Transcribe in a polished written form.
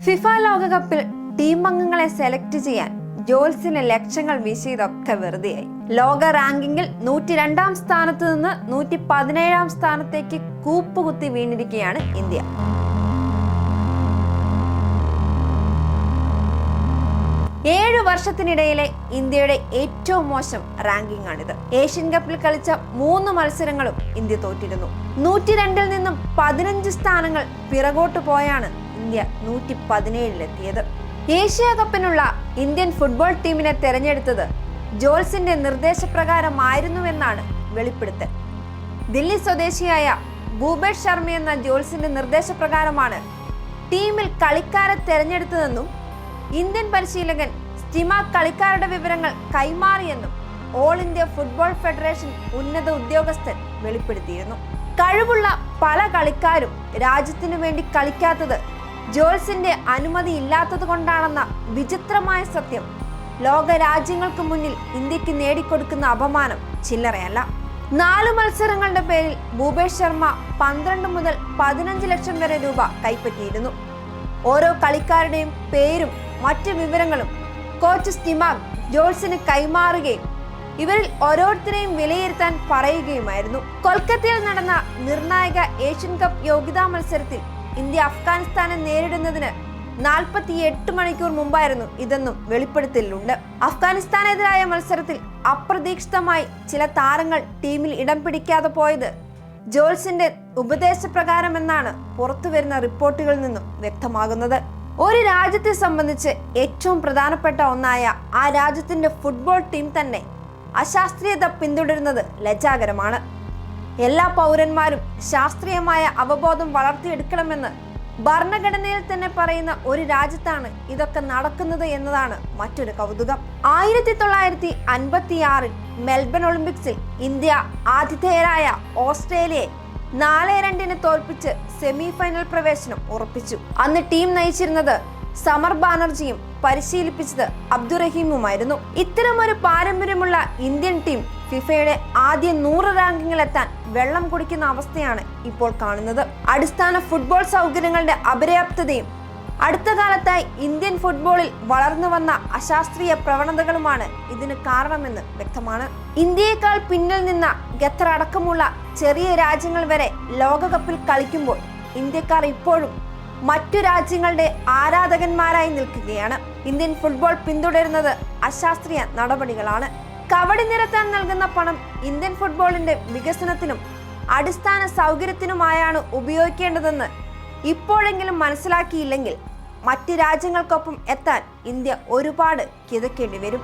FIFA ലോകകപ്പിൽ team അംഗങ്ങളെ select ചെയ്യാൻ ജോൽസിന് ലക്ഷങ്ങൾ വീശിയതൊക്കെ വെറുതെയായി. ലോക റാങ്കിങ്ങിൽ 102-ാം സ്ഥാനത്ത് നിന്ന് 117-ാം സ്ഥാനത്തേക്ക് കൂപ്പുകുത്തി വീണിരിക്കുകയാണ് ഇന്ത്യ. ഏഴു വർഷത്തിനിടയിലെ ഇന്ത്യയുടെ ഏറ്റവും മോശം റാങ്കിംഗ് ആണിത്. ഏഷ്യൻ കപ്പിൽ കളിച്ച 3 മത്സരങ്ങളും ഇന്ത്യ തോറ്റിരുന്നു. 102-ൽ നിന്നും 15 സ്ഥാനങ്ങൾ പിറകോട്ട് പോയാണ് ഇന്ത്യ 117-ലെത്തിയത്. ഏഷ്യ കപ്പിനുള്ള ഇന്ത്യൻ ഫുട്ബോൾ ടീമിനെ തെരഞ്ഞെടുത്തത് ജോൽസിന്റെ നിർദ്ദേശപ്രകാരമായിരുന്നുവെന്നാണ് വെളിപ്പെടുത്തൽ. ദില്ലി സ്വദേശിയായ ഭൂപേഷ് ശർമ്മ എന്ന ജോൽസിന്റെ നിർദ്ദേശപ്രകാരമാണ് ടീമിൽ കളിക്കാരെ തെരഞ്ഞെടുത്തതെന്നും ഇന്ത്യൻ പരിശീലകൻ സ്റ്റിമ കളിക്കാരുടെ വിവരങ്ങൾ കൈമാറിയെന്നും ഓൾ ഇന്ത്യ ഫുട്ബോൾ ഫെഡറേഷൻ ഉന്നത ഉദ്യോഗസ്ഥൻ വെളിപ്പെടുത്തിയിരുന്നു. കഴിവുള്ള പല കളിക്കാരും രാജ്യത്തിനു വേണ്ടി കളിക്കാത്തത് ജോൽസിന്റെ അനുമതി ഇല്ലാത്തത് കൊണ്ടാണെന്ന വിചിത്രമായ സത്യം ലോക രാജ്യങ്ങൾക്ക് മുന്നിൽ ഇന്ത്യക്ക് നേടിക്കൊടുക്കുന്ന അപമാനം ചില്ലറയല്ല. 4 മത്സരങ്ങളുടെ പേരിൽ ഭൂപേഷ് ശർമ്മ 12 മുതൽ 15 ലക്ഷം വരെ രൂപ കൈപ്പറ്റിയിരുന്നു. ഓരോ കളിക്കാരുടെയും പേരും മറ്റു വിവരങ്ങളും കോച്ച് സ്റ്റിമാക് ജോൽസിന് കൈമാറുകയും ഇവരിൽ ഓരോരുത്തരെയും വിലയിരുത്താൻ പറയുകയുമായിരുന്നു. കൊൽക്കത്തയിൽ നടന്ന നിർണായക ഏഷ്യൻ കപ്പ് യോഗ്യതാ മത്സരത്തിൽ ഇന്ത്യ അഫ്ഗാനിസ്ഥാനെ നേരിടുന്നതിന് 48 മണിക്കൂർ മുമ്പായിരുന്നു ഇതെന്നും വെളിപ്പെടുത്തലുണ്ട്. അഫ്ഗാനിസ്ഥാനെതിരായ മത്സരത്തിൽ അപ്രതീക്ഷിതമായി ചില താരങ്ങൾ ടീമിൽ ഇടം പിടിക്കാതെ പോയത് ജോൽസിന്റെ ഉപദേശപ്രകാരമെന്നാണ് പുറത്തുവരുന്ന റിപ്പോർട്ടുകളിൽ നിന്നും വ്യക്തമാകുന്നത്. ഒരു രാജ്യത്തെ സംബന്ധിച്ച് ഏറ്റവും പ്രധാനപ്പെട്ട ഒന്നായ ആ രാജ്യത്തിന്റെ ഫുട്ബോൾ ടീം തന്നെ അശാസ്ത്രീയത പിന്തുടരുന്നത് ലജ്ജാകരമാണ്. എല്ലാ പൗരന്മാരും ശാസ്ത്രീയമായ അവബോധം വളർത്തിയെടുക്കണമെന്ന് ഭരണഘടനയിൽ തന്നെ പറയുന്ന ഒരു രാജ്യത്താണ് ഇതൊക്കെ നടക്കുന്നത് എന്നതാണ് മറ്റൊരു കൗതുകം. 1956-ൽ മെൽബൺ ഒളിമ്പിക്സിൽ ഇന്ത്യ ആതിഥേയരായ ഓസ്ട്രേലിയയെ 4-2 തോൽപ്പിച്ച് സെമി ഫൈനൽ പ്രവേശനം ഉറപ്പിച്ചു. അന്ന് ടീം നയിച്ചിരുന്നത് സമർ ബാനർജിയും പരിശീലിപ്പിച്ചത് അബ്ദുറഹീമുമായിരുന്നു. ഇത്തരമൊരു പാരമ്പര്യമുള്ള ഇന്ത്യൻ ടീം ഫിഫയുടെ ആദ്യ 100 റാങ്കിങ്ങിലെത്താൻ വെള്ളം കുടിക്കുന്ന അവസ്ഥയാണ് ഇപ്പോൾ കാണുന്നത്. അടിസ്ഥാന ഫുട്ബോൾ സൗകര്യങ്ങളുടെ അപര്യാപ്തതയും അടുത്ത കാലത്തായി ഇന്ത്യൻ ഫുട്ബോളിൽ വളർന്നു വന്ന അശാസ്ത്രീയ പ്രവണതകളുമാണ് ഇതിന് കാരണമെന്ന് വ്യക്തമാണ്. ഇന്ത്യയേക്കാൾ പിന്നിൽ നിന്ന ഖത്തർ അടക്കമുള്ള ചെറിയ രാജ്യങ്ങൾ വരെ ലോകകപ്പിൽ കളിക്കുമ്പോൾ ഇന്ത്യക്കാർ ഇപ്പോഴും മറ്റു രാജ്യങ്ങളുടെ ആരാധകന്മാരായി നിൽക്കുകയാണ്. ഇന്ത്യൻ ഫുട്ബോൾ പിന്തുടരുന്നത് അശാസ്ത്രീയ നടപടികളാണ്. കവടി നിരത്താൻ നൽകുന്ന പണം ഇന്ത്യൻ ഫുട്ബോളിന്റെ വികസനത്തിനും അടിസ്ഥാന സൗകര്യത്തിനുമായാണ് ഉപയോഗിക്കേണ്ടതെന്ന് ഇപ്പോഴെങ്കിലും മനസ്സിലാക്കിയില്ലെങ്കിൽ മറ്റ് രാജ്യങ്ങൾക്കൊപ്പം എത്താൻ ഇന്ത്യ ഒരുപാട് കിതക്കേണ്ടി വരും.